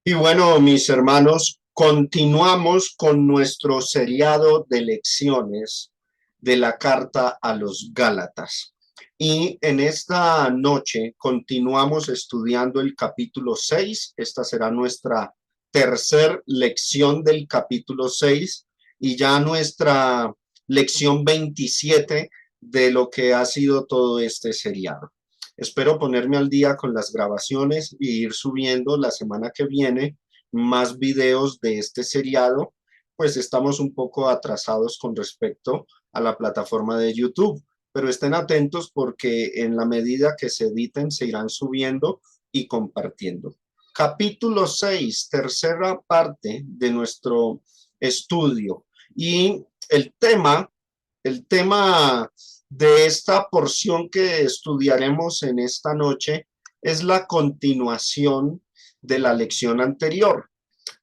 Y bueno, mis hermanos, continuamos con nuestro seriado de lecciones de la carta a los Gálatas. Y en esta noche continuamos estudiando el capítulo 6. Esta será nuestra tercera lección del capítulo 6 y ya nuestra lección 27 de lo que ha sido todo este seriado. Espero ponerme al día con las grabaciones y ir subiendo la semana que viene más videos de este seriado, pues estamos un poco atrasados con respecto a la plataforma de YouTube, pero estén atentos porque en la medida que se editen se irán subiendo y compartiendo. Capítulo 6, tercera parte de nuestro estudio. Y el tema de esta porción que estudiaremos en esta noche es la continuación de la lección anterior.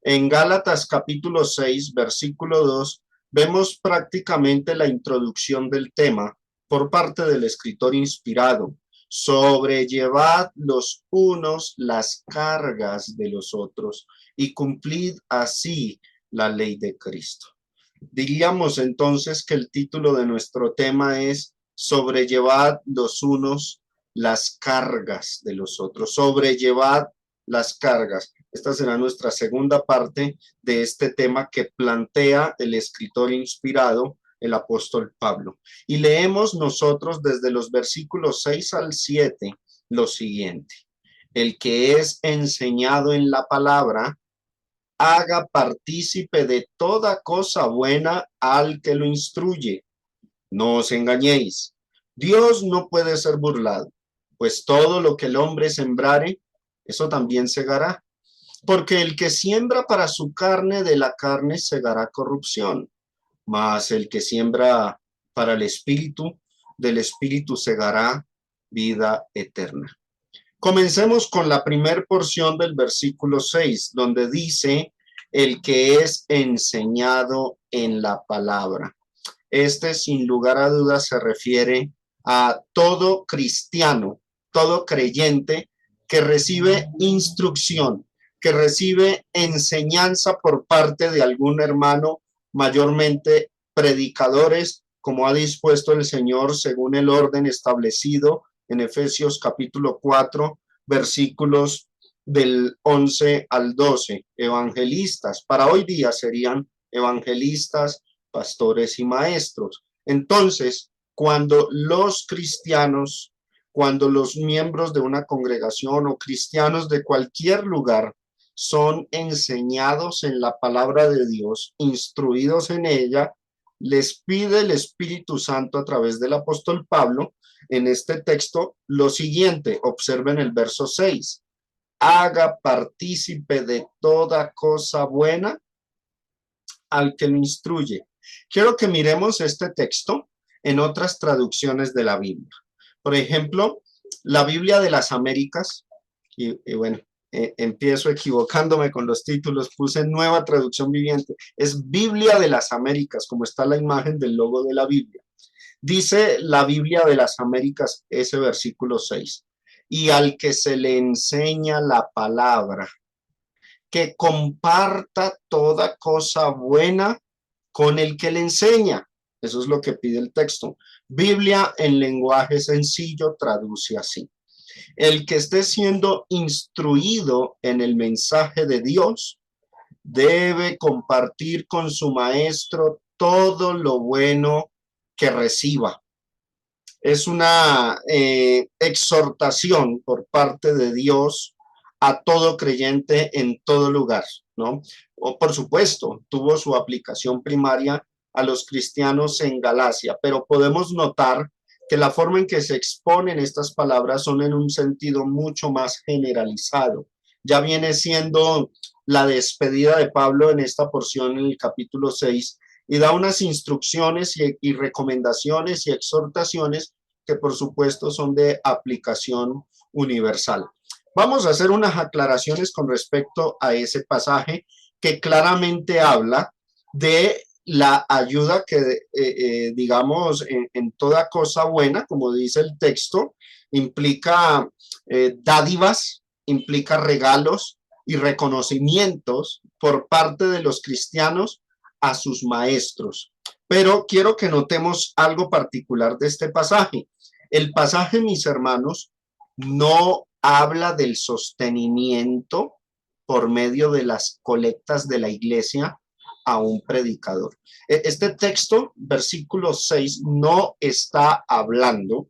En Gálatas capítulo 6, versículo 2, vemos prácticamente la introducción del tema por parte del escritor inspirado. Sobrellevad los unos las cargas de los otros y cumplid así la ley de Cristo. Diríamos entonces que el título de nuestro tema es sobrellevad los unos las cargas de los otros, sobrellevad las cargas. Esta será nuestra segunda parte de este tema que plantea el escritor inspirado, el apóstol Pablo. Y leemos nosotros desde los versículos 6 al 7 lo siguiente: el que es enseñado en la palabra, haga partícipe de toda cosa buena al que lo instruye. No os engañéis, Dios no puede ser burlado, pues todo lo que el hombre sembrare, eso también segará. Porque el que siembra para su carne, de la carne segará corrupción, mas el que siembra para el espíritu, del espíritu segará vida eterna. Comencemos con la primera porción del versículo 6, donde dice: el que es enseñado en la palabra. Este, sin lugar a dudas, se refiere a todo cristiano, todo creyente que recibe instrucción, que recibe enseñanza por parte de algún hermano, mayormente predicadores, como ha dispuesto el Señor según el orden establecido en Efesios capítulo 4, versículos del 11 al 12, evangelistas. Para hoy día serían evangelistas, pastores y maestros. Entonces, cuando los cristianos, cuando los miembros de una congregación o cristianos de cualquier lugar son enseñados en la palabra de Dios, instruidos en ella, les pide el Espíritu Santo a través del apóstol Pablo en este texto lo siguiente. Observen el verso 6: haga partícipe de toda cosa buena al que lo instruye. Quiero que miremos este texto en otras traducciones de la Biblia. Por ejemplo, la Biblia de las Américas, y bueno, empiezo equivocándome con los títulos, puse Nueva Traducción Viviente, es Biblia de las Américas, como está la imagen del logo de la Biblia. Dice la Biblia de las Américas, ese versículo 6, y al que se le enseña la palabra, que comparta toda cosa buena con el que le enseña. Eso es lo que pide el texto. Biblia en lenguaje sencillo traduce así: el que esté siendo instruido en el mensaje de Dios debe compartir con su maestro todo lo bueno que reciba. Es una exhortación por parte de Dios a todo creyente en todo lugar, ¿no? O, por supuesto, tuvo su aplicación primaria a los cristianos en Galacia, pero podemos notar que la forma en que se exponen estas palabras son en un sentido mucho más generalizado. Ya viene siendo la despedida de Pablo en esta porción en el capítulo 6 y da unas instrucciones y recomendaciones y exhortaciones que por supuesto son de aplicación universal. Vamos a hacer unas aclaraciones con respecto a ese pasaje que claramente habla de la ayuda que, digamos, en toda cosa buena, como dice el texto, implica dádivas, implica regalos y reconocimientos por parte de los cristianos a sus maestros. Pero quiero que notemos algo particular de este pasaje. El pasaje, mis hermanos, no habla del sostenimiento por medio de las colectas de la iglesia a un predicador. Este texto, versículo 6, no está hablando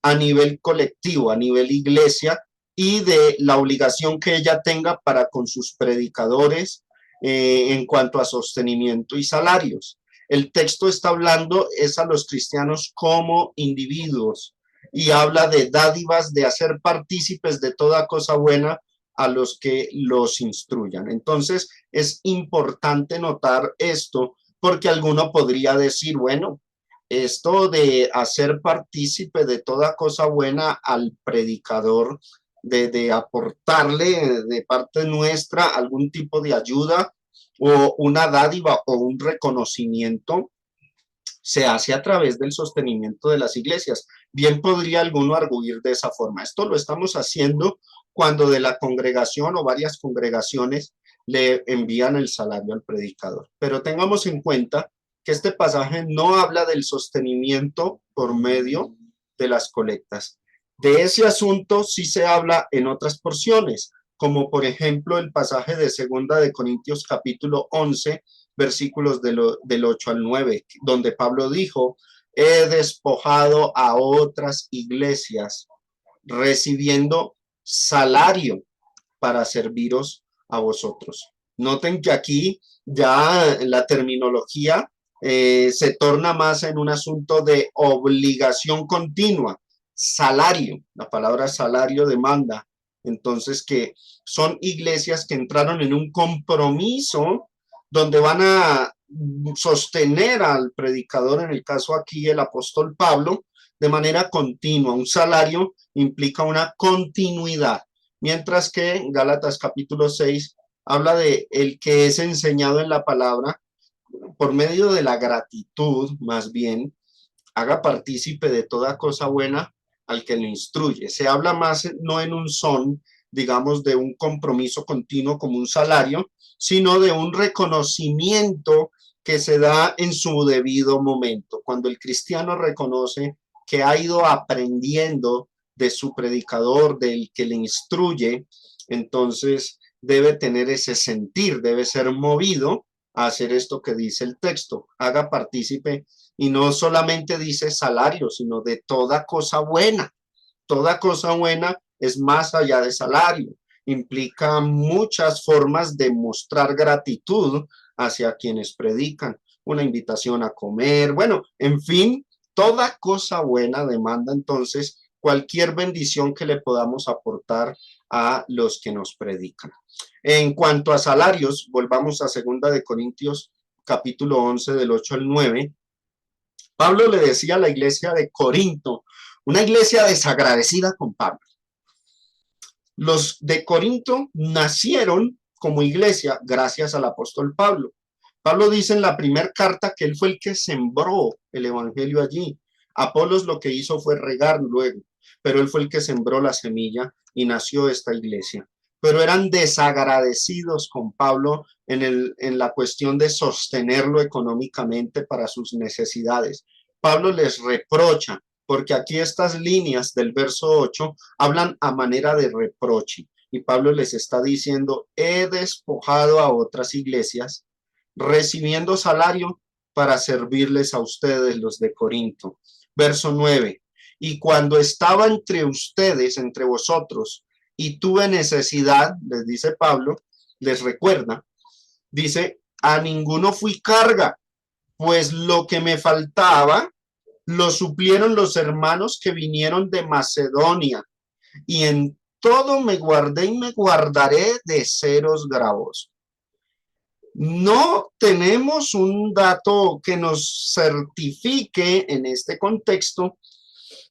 a nivel colectivo, a nivel iglesia, y de la obligación que ella tenga para con sus predicadores en cuanto a sostenimiento y salarios. El texto está hablando es a los cristianos como individuos y habla de dádivas, de hacer partícipes de toda cosa buena a los que los instruyan. Entonces, es importante notar esto porque alguno podría decir, bueno, esto de hacer partícipe de toda cosa buena al predicador, de aportarle de parte nuestra algún tipo de ayuda o una dádiva o un reconocimiento, se hace a través del sostenimiento de las iglesias. Bien podría alguno arguir de esa forma. Esto lo estamos haciendo cuando de la congregación o varias congregaciones le envían el salario al predicador. Pero tengamos en cuenta que este pasaje no habla del sostenimiento por medio de las colectas. De ese asunto sí se habla en otras porciones, como por ejemplo el pasaje de 2 Corintios capítulo 11, versículos del 8 al 9, donde Pablo dijo, he despojado a otras iglesias recibiendo salario para serviros a vosotros. Noten que aquí ya la terminología se torna más en un asunto de obligación continua, salario, la palabra salario demanda, entonces que son iglesias que entraron en un compromiso donde van a sostener al predicador, en el caso aquí el apóstol Pablo, de manera continua. Un salario implica una continuidad, mientras que Gálatas capítulo 6 habla de el que es enseñado en la palabra por medio de la gratitud, más bien, haga partícipe de toda cosa buena al que le instruye. Se habla más no en un son, digamos, de un compromiso continuo como un salario, sino de un reconocimiento que se da en su debido momento. Cuando el cristiano reconoce que ha ido aprendiendo de su predicador, del que le instruye, entonces debe tener ese sentir, debe ser movido a hacer esto que dice el texto, haga partícipe, y no solamente dice salario, sino de toda cosa buena. Toda cosa buena es más allá de salario, implica muchas formas de mostrar gratitud hacia quienes predican, una invitación a comer, bueno, en fin, toda cosa buena demanda entonces cualquier bendición que le podamos aportar a los que nos predican. En cuanto a salarios, volvamos a 2 Corintios capítulo 11 del 8 al 9. Pablo le decía a la iglesia de Corinto, una iglesia desagradecida con Pablo. Los de Corinto nacieron como iglesia gracias al apóstol Pablo. Pablo dice en la primera carta que él fue el que sembró el evangelio allí. Apolos lo que hizo fue regar luego, pero él fue el que sembró la semilla y nació esta iglesia. Pero eran desagradecidos con Pablo en la cuestión de sostenerlo económicamente para sus necesidades. Pablo les reprocha, porque aquí estas líneas del verso 8 hablan a manera de reproche. Y Pablo les está diciendo, he despojado a otras iglesias recibiendo salario para servirles a ustedes, los de Corinto. Verso 9. Y cuando estaba entre ustedes, entre vosotros, y tuve necesidad, les dice Pablo, les recuerda, dice, a ninguno fui carga, pues lo que me faltaba lo suplieron los hermanos que vinieron de Macedonia, y en todo me guardé y me guardaré de seros gravosos. No tenemos un dato que nos certifique en este contexto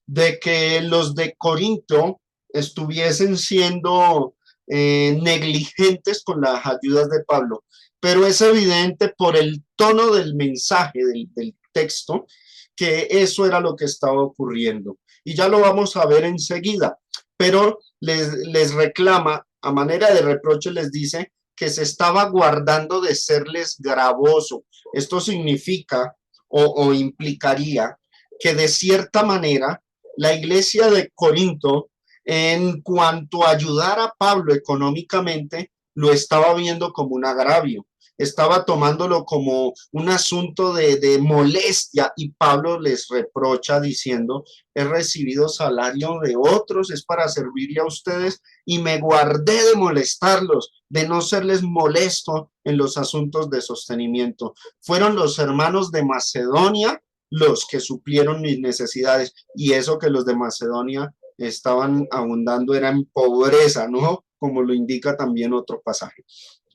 de que los de Corinto estuviesen siendo negligentes con las ayudas de Pablo, pero es evidente por el tono del mensaje del texto que eso era lo que estaba ocurriendo. Y ya lo vamos a ver enseguida. pero les reclama, a manera de reproche les dice que se estaba guardando de serles gravoso. Esto significa o implicaría que de cierta manera la iglesia de Corinto, en cuanto a ayudar a Pablo económicamente, lo estaba viendo como un agravio, estaba tomándolo como un asunto de molestia, y Pablo les reprocha diciendo: he recibido salario de otros, es para servirle a ustedes, y me guardé de molestarlos, de no serles molesto en los asuntos de sostenimiento. Fueron los hermanos de Macedonia los que suplieron mis necesidades, y eso que los de Macedonia estaban abundando era en pobreza, ¿no? Como lo indica también otro pasaje.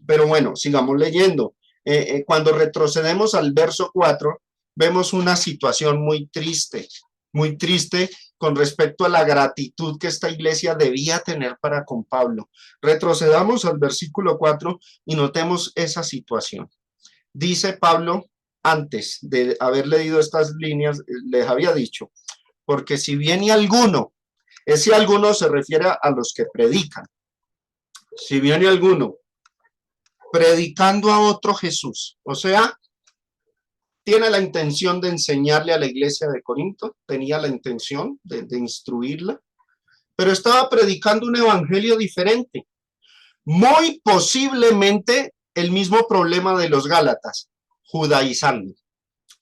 Pero bueno, sigamos leyendo. Cuando retrocedemos al verso 4, vemos una situación muy triste con respecto a la gratitud que esta iglesia debía tener para con Pablo. Retrocedamos al versículo 4 y notemos esa situación. Dice Pablo, antes de haber leído estas líneas, les había dicho: porque si viene alguno, ese alguno se refiere a los que predican, si viene alguno predicando a otro Jesús, o sea, tiene la intención de enseñarle a la iglesia de Corinto, tenía la intención de instruirla, pero estaba predicando un evangelio diferente, muy posiblemente el mismo problema de los Gálatas, judaizando.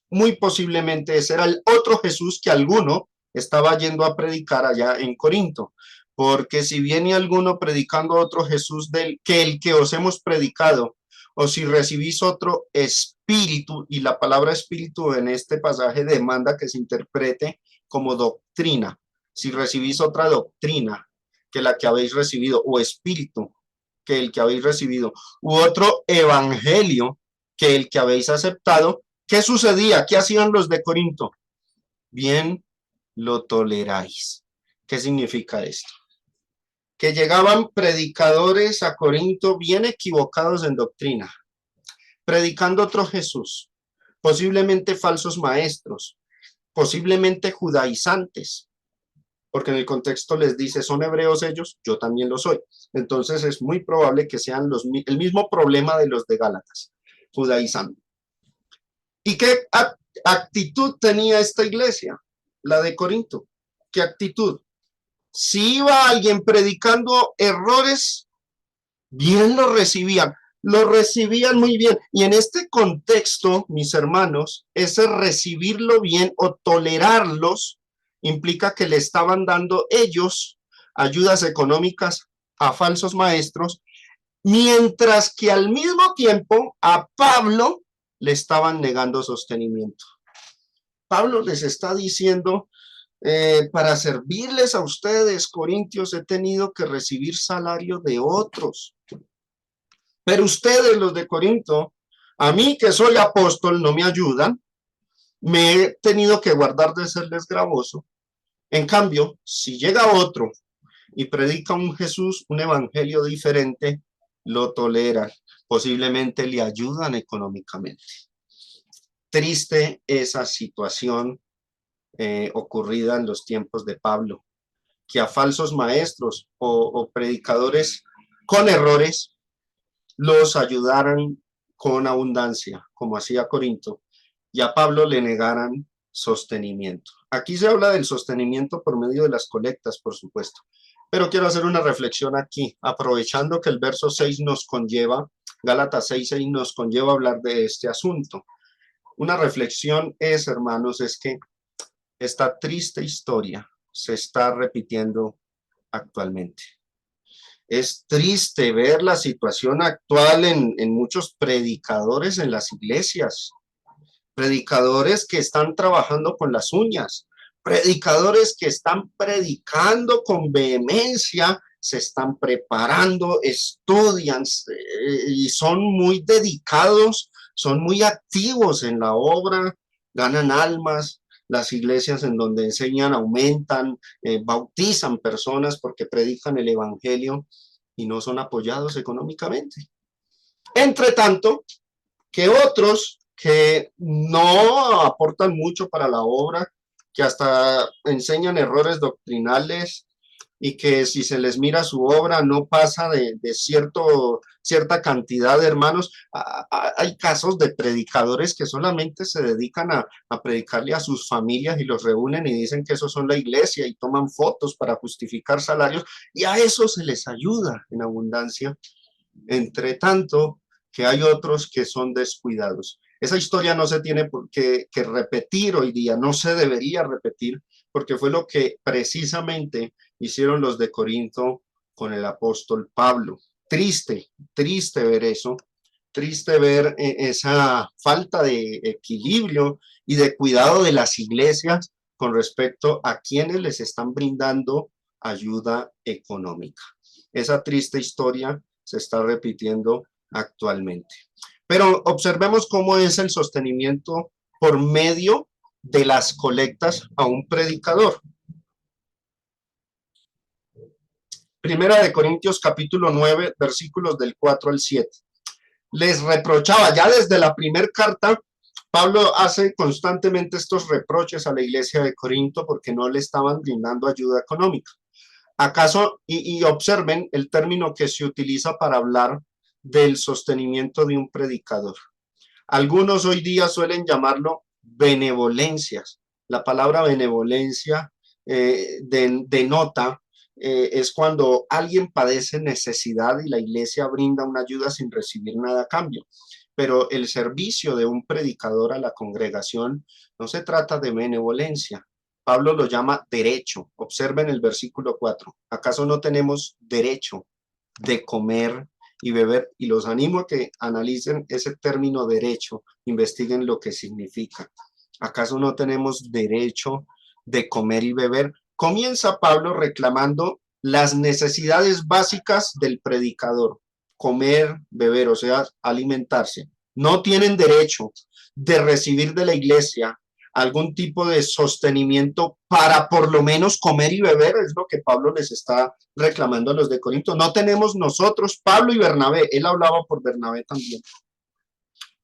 Muy posiblemente ese era el otro Jesús que alguno estaba yendo a predicar allá en Corinto. Porque si viene alguno predicando otro Jesús que el que os hemos predicado, o si recibís otro espíritu, y la palabra espíritu en este pasaje demanda que se interprete como doctrina, si recibís otra doctrina que la que habéis recibido, o espíritu que el que habéis recibido, u otro evangelio que el que habéis aceptado, ¿qué sucedía? ¿Qué hacían los de Corinto? Bien, lo toleráis. ¿Qué significa esto? Que llegaban predicadores a Corinto bien equivocados en doctrina, predicando otro Jesús, posiblemente falsos maestros, posiblemente judaizantes, porque en el contexto les dice: son hebreos ellos, yo también lo soy. Entonces es muy probable que sean el mismo problema de los de Gálatas, judaizando. ¿Y qué actitud tenía esta iglesia, la de Corinto? ¿Qué actitud? Si iba alguien predicando errores, bien lo recibían muy bien. Y en este contexto, mis hermanos, ese recibirlo bien o tolerarlos implica que le estaban dando ellos ayudas económicas a falsos maestros, mientras que al mismo tiempo a Pablo le estaban negando sostenimiento. Pablo les está diciendo: para servirles a ustedes, corintios, he tenido que recibir salario de otros. Pero ustedes, los de Corinto, a mí que soy apóstol, no me ayudan. Me he tenido que guardar de serles gravoso. En cambio, si llega otro y predica un Jesús, un evangelio diferente, lo toleran. Posiblemente le ayudan económicamente. Triste esa situación ocurrida en los tiempos de Pablo, que a falsos maestros o predicadores con errores los ayudaran con abundancia, como hacía Corinto, y a Pablo le negaran sostenimiento. Aquí se habla del sostenimiento por medio de las colectas, por supuesto, pero quiero hacer una reflexión aquí, aprovechando que el verso 6 nos conlleva, Gálatas 6:6 nos conlleva a hablar de este asunto. Una reflexión es, hermanos, es que esta triste historia se está repitiendo actualmente. Es triste ver la situación actual en muchos predicadores en las iglesias, predicadores que están trabajando con las uñas, predicadores que están predicando con vehemencia, se están preparando, estudian y son muy dedicados, son muy activos en la obra, ganan almas. Las iglesias en donde enseñan aumentan, bautizan personas porque predican el evangelio y no son apoyados económicamente. Entre tanto, que otros que no aportan mucho para la obra, que hasta enseñan errores doctrinales, y que si se les mira su obra no pasa de cierta cantidad de hermanos. Hay casos de predicadores que solamente se dedican a predicarle a sus familias y los reúnen y dicen que esos son la iglesia y toman fotos para justificar salarios y a eso se les ayuda en abundancia. Entre tanto, que hay otros que son descuidados. Esa historia no se tiene por qué que repetir hoy día, no se debería repetir, porque fue lo que precisamente hicieron los de Corinto con el apóstol Pablo. Triste, triste ver eso, triste ver esa falta de equilibrio y de cuidado de las iglesias con respecto a quienes les están brindando ayuda económica. Esa triste historia se está repitiendo actualmente. Pero observemos cómo es el sostenimiento por medio de las colectas a un predicador. Primera de Corintios capítulo 9, versículos del 4 al 7. Les reprochaba, ya desde la primera carta, Pablo hace constantemente estos reproches a la iglesia de Corinto porque no le estaban brindando ayuda económica. ¿Acaso, y observen el término que se utiliza para hablar del sostenimiento de un predicador? Algunos hoy día suelen llamarlo benevolencias. La palabra benevolencia denota es cuando alguien padece necesidad y la iglesia brinda una ayuda sin recibir nada a cambio. Pero el servicio de un predicador a la congregación no se trata de benevolencia. Pablo lo llama derecho. Observen el versículo 4. ¿Acaso no tenemos derecho de comer y beber? Y los animo a que analicen ese término derecho, investiguen lo que significa. ¿Acaso no tenemos derecho de comer y beber? Comienza Pablo reclamando las necesidades básicas del predicador: comer, beber, o sea, alimentarse. No tienen derecho de recibir de la iglesia algún tipo de sostenimiento para por lo menos comer y beber, es lo que Pablo les está reclamando a los de Corinto. No tenemos nosotros, Pablo y Bernabé, él hablaba por Bernabé también.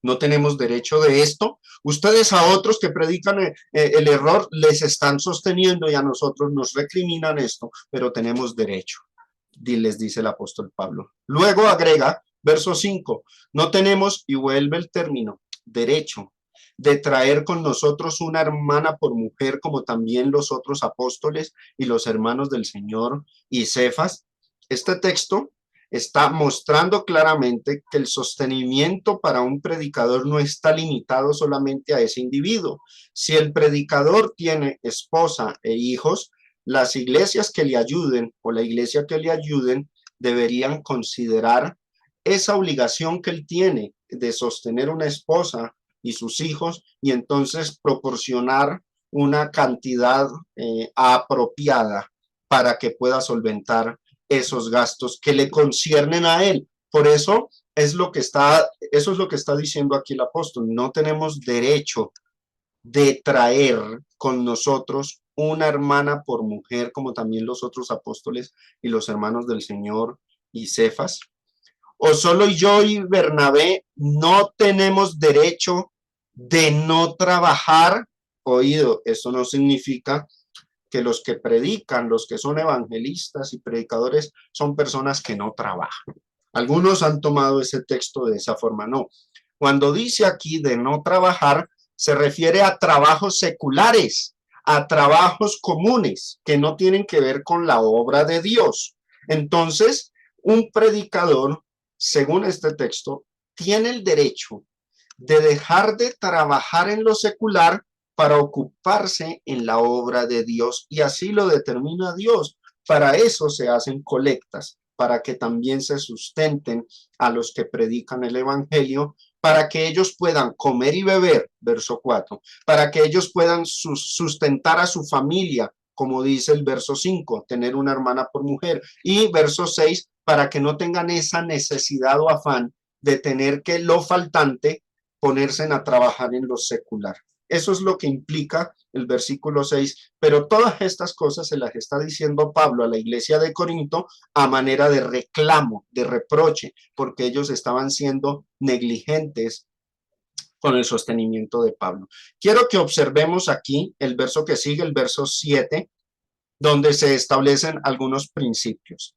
No tenemos derecho de esto. Ustedes a otros que predican el error les están sosteniendo y a nosotros nos recriminan esto, pero tenemos derecho, les dice el apóstol Pablo. Luego agrega, verso 5, no tenemos, y vuelve el término, derecho de traer con nosotros una hermana por mujer, como también los otros apóstoles y los hermanos del Señor y Cefas. Este texto está mostrando claramente que el sostenimiento para un predicador no está limitado solamente a ese individuo. Si el predicador tiene esposa e hijos, las iglesias que le ayuden o la iglesia que le ayuden deberían considerar esa obligación que él tiene de sostener una esposa y sus hijos y entonces proporcionar una cantidad apropiada para que pueda solventar esos gastos que le conciernen a él. Por eso eso es lo que está diciendo aquí el apóstol. No tenemos derecho de traer con nosotros una hermana por mujer, como también los otros apóstoles y los hermanos del Señor y Cefas. O solo yo y Bernabé no tenemos derecho de no trabajar. Oído, eso no significa que los que predican, los que son evangelistas y predicadores, son personas que no trabajan. Algunos han tomado ese texto de esa forma. No. Cuando dice aquí de no trabajar, se refiere a trabajos seculares, a trabajos comunes que no tienen que ver con la obra de Dios. Entonces, un predicador, según este texto, tiene el derecho de dejar de trabajar en lo secular para ocuparse en la obra de Dios, y así lo determina Dios. Para eso se hacen colectas, para que también se sustenten a los que predican el evangelio, para que ellos puedan comer y beber, verso 4, para que ellos puedan sustentar a su familia, como dice el verso 5, tener una hermana por mujer, y verso 6, para que no tengan esa necesidad o afán de tener que lo faltante ponerse a trabajar en lo secular. Eso es lo que implica el versículo 6, pero todas estas cosas se las está diciendo Pablo a la iglesia de Corinto a manera de reclamo, de reproche, porque ellos estaban siendo negligentes con el sostenimiento de Pablo. Quiero que observemos aquí el verso que sigue, el verso 7, donde se establecen algunos principios.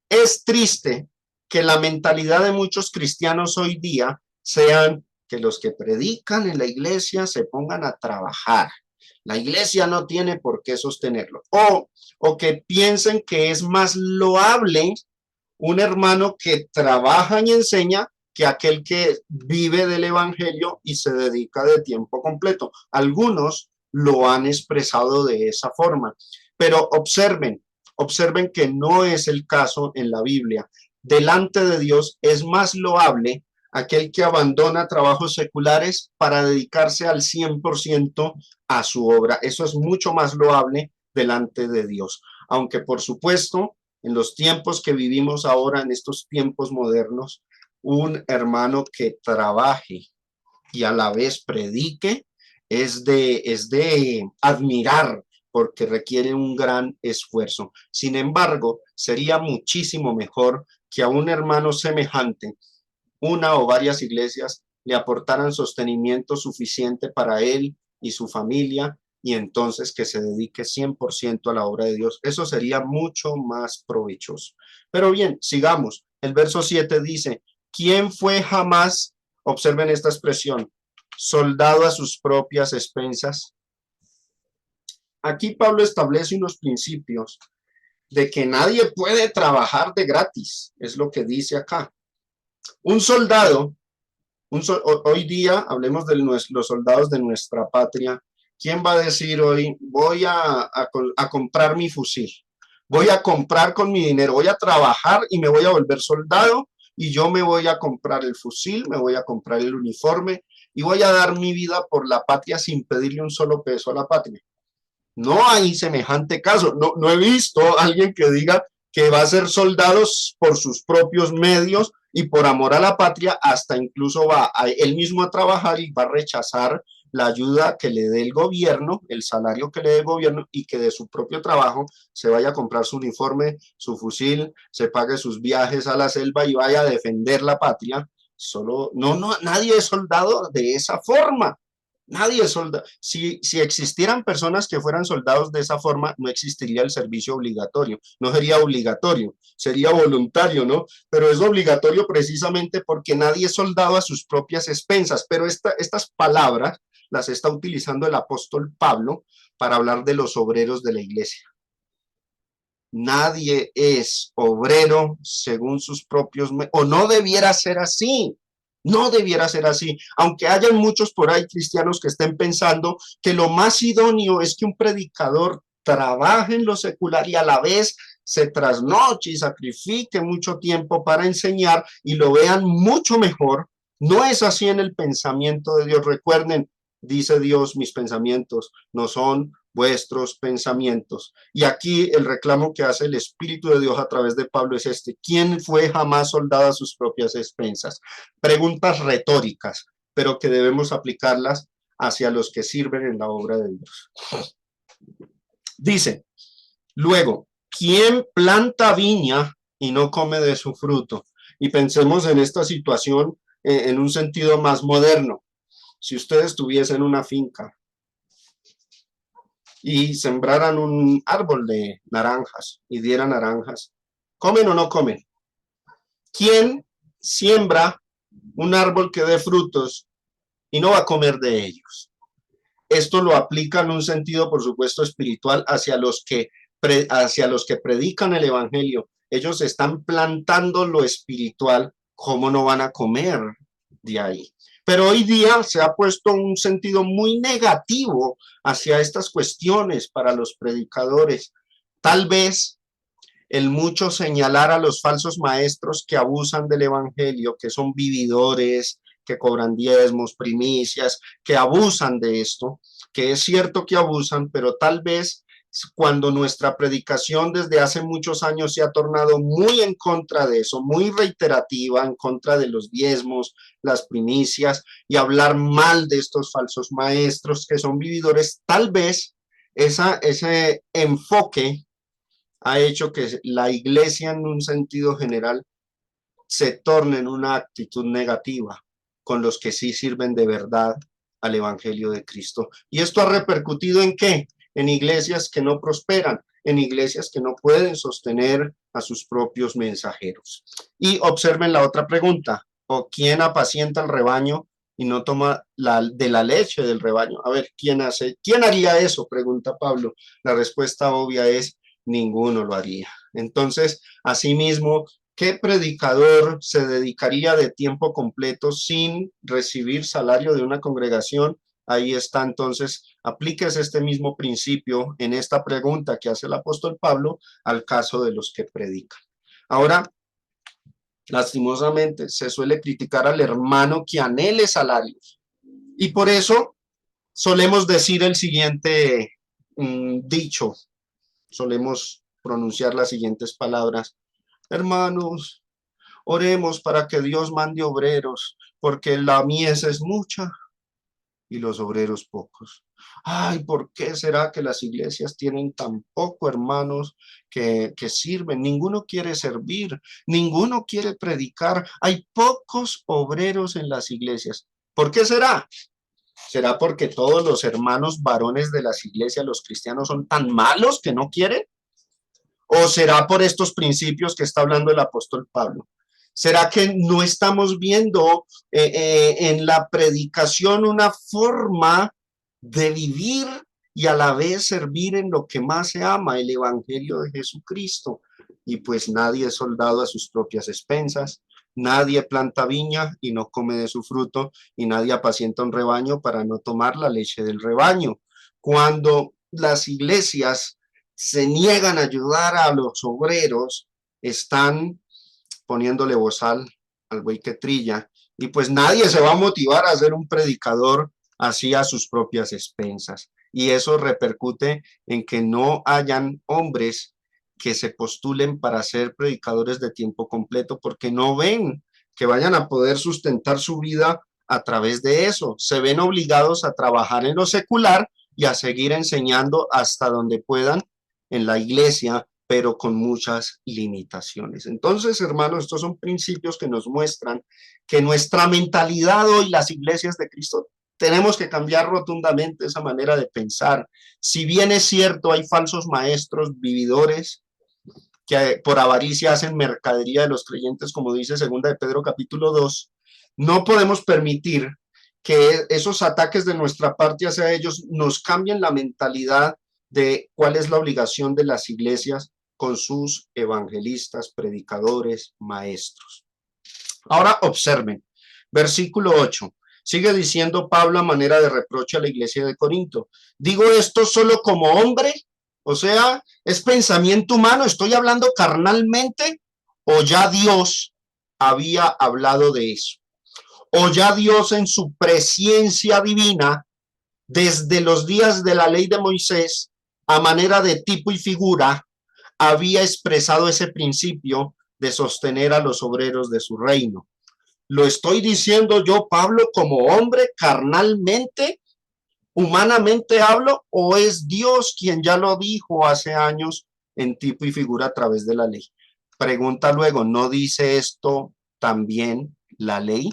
Es triste que la mentalidad de muchos cristianos hoy día sean que los que predican en la iglesia se pongan a trabajar. La iglesia no tiene por qué sostenerlo. O que piensen que es más loable un hermano que trabaja y enseña que aquel que vive del evangelio y se dedica de tiempo completo. Algunos lo han expresado de esa forma, pero observen que no es el caso en la Biblia. Delante de Dios es más loable aquel que abandona trabajos seculares para dedicarse al 100% a su obra. Eso es mucho más loable delante de Dios. Aunque por supuesto, en los tiempos que vivimos ahora, en estos tiempos modernos, un hermano que trabaje y a la vez predique es de admirar porque requiere un gran esfuerzo. Sin embargo, sería muchísimo mejor que a un hermano semejante, una o varias iglesias le aportaran sostenimiento suficiente para él y su familia y entonces que se dedique 100% a la obra de Dios. Eso sería mucho más provechoso. Pero bien, sigamos. El verso 7 dice, ¿quién fue jamás, observen esta expresión, soldado a sus propias expensas? Aquí Pablo establece unos principios de que nadie puede trabajar de gratis, es lo que dice acá. Un soldado, hoy día, hablemos de los soldados de nuestra patria. ¿Quién va a decir hoy, voy a comprar mi fusil? Voy a comprar con mi dinero, voy a trabajar y me voy a volver soldado y yo me voy a comprar el fusil, me voy a comprar el uniforme y voy a dar mi vida por la patria sin pedirle un solo peso a la patria. No hay semejante caso. No he visto a alguien que diga que va a ser soldados por sus propios medios y por amor a la patria, hasta incluso va a él mismo a trabajar y va a rechazar la ayuda que le dé el gobierno, el salario que le dé el gobierno y que de su propio trabajo se vaya a comprar su uniforme, su fusil, se pague sus viajes a la selva y vaya a defender la patria. Solo, nadie es soldado de esa forma. Nadie es soldado. Si existieran personas que fueran soldados de esa forma, no existiría el servicio obligatorio. No sería obligatorio, sería voluntario, ¿no? Pero es obligatorio precisamente porque nadie es soldado a sus propias expensas. Pero estas palabras las está utilizando el apóstol Pablo para hablar de los obreros de la iglesia. Nadie es obrero según sus propios, o no debiera ser así. No debiera ser así, aunque hayan muchos por ahí cristianos que estén pensando que lo más idóneo es que un predicador trabaje en lo secular y a la vez se trasnoche y sacrifique mucho tiempo para enseñar y lo vean mucho mejor. No es así en el pensamiento de Dios. Recuerden, dice Dios, mis pensamientos no son vuestros pensamientos. Y aquí el reclamo que hace el Espíritu de Dios a través de Pablo es este: ¿quién fue jamás soldado a sus propias expensas? Preguntas retóricas, pero que debemos aplicarlas hacia los que sirven en la obra de Dios. Dice, luego, ¿quién planta viña y no come de su fruto? Y pensemos en esta situación en un sentido más moderno. Si ustedes tuviesen una finca y sembraran un árbol de naranjas y dieran naranjas, ¿comen o no comen? ¿Quién siembra un árbol que dé frutos y no va a comer de ellos? Esto lo aplica en un sentido, por supuesto, espiritual hacia los que predican el evangelio. Ellos están plantando lo espiritual, ¿cómo no van a comer de ahí? Pero hoy día se ha puesto un sentido muy negativo hacia estas cuestiones para los predicadores. Tal vez el mucho señalar a los falsos maestros que abusan del evangelio, que son vividores, que cobran diezmos, primicias, que abusan de esto, que es cierto que abusan, pero tal vez cuando nuestra predicación desde hace muchos años se ha tornado muy en contra de eso, muy reiterativa, en contra de los diezmos, las primicias y hablar mal de estos falsos maestros que son vividores, tal vez ese enfoque ha hecho que la iglesia en un sentido general se torne en una actitud negativa con los que sí sirven de verdad al evangelio de Cristo. ¿Y esto ha repercutido en qué? En iglesias que no prosperan, en iglesias que no pueden sostener a sus propios mensajeros. Y observen la otra pregunta: ¿o quién apacienta el rebaño y no toma de la leche del rebaño? A ver, ¿quién haría eso? Pregunta Pablo. La respuesta obvia es: ninguno lo haría. Entonces, asimismo, ¿qué predicador se dedicaría de tiempo completo sin recibir salario de una congregación? Ahí está. Entonces, aplíquese este mismo principio en esta pregunta que hace el apóstol Pablo al caso de los que predican. Ahora, lastimosamente, se suele criticar al hermano que anhele salarios. Y por eso solemos decir el siguiente dicho, solemos pronunciar las siguientes palabras: hermanos, oremos para que Dios mande obreros, porque la mies es mucha y los obreros pocos. Ay, ¿por qué será que las iglesias tienen tan poco hermanos que sirven? Ninguno quiere servir, ninguno quiere predicar. Hay pocos obreros en las iglesias. ¿Por qué será? ¿Será porque todos los hermanos varones de las iglesias, los cristianos, son tan malos que no quieren? ¿O será por estos principios que está hablando el apóstol Pablo? ¿Será que no estamos viendo en la predicación una forma de vivir y a la vez servir en lo que más se ama, el evangelio de Jesucristo? Y pues nadie es soldado a sus propias expensas, nadie planta viña y no come de su fruto, y nadie apacienta un rebaño para no tomar la leche del rebaño. Cuando las iglesias se niegan a ayudar a los obreros, están poniéndole bozal al buey que trilla, y pues nadie se va a motivar a ser un predicador así a sus propias expensas. Y eso repercute en que no hayan hombres que se postulen para ser predicadores de tiempo completo, porque no ven que vayan a poder sustentar su vida a través de eso. Se ven obligados a trabajar en lo secular y a seguir enseñando hasta donde puedan en la iglesia, pero con muchas limitaciones. Entonces, hermanos, estos son principios que nos muestran que nuestra mentalidad hoy, las iglesias de Cristo, tenemos que cambiar rotundamente esa manera de pensar. Si bien es cierto, hay falsos maestros, vividores, que por avaricia hacen mercadería de los creyentes, como dice 2 de Pedro capítulo 2, no podemos permitir que esos ataques de nuestra parte hacia ellos nos cambien la mentalidad de cuál es la obligación de las iglesias con sus evangelistas, predicadores, maestros. Ahora observen, versículo 8. Sigue diciendo Pablo a manera de reproche a la iglesia de Corinto: digo esto solo como hombre, o sea, es pensamiento humano, estoy hablando carnalmente, o ya Dios había hablado de eso, o ya Dios en su presciencia divina, desde los días de la ley de Moisés, a manera de tipo y figura, había expresado ese principio de sostener a los obreros de su reino. ¿Lo estoy diciendo yo, Pablo, como hombre, carnalmente, humanamente hablo, o es Dios quien ya lo dijo hace años en tipo y figura a través de la ley? Pregunta luego, ¿no dice esto también la ley?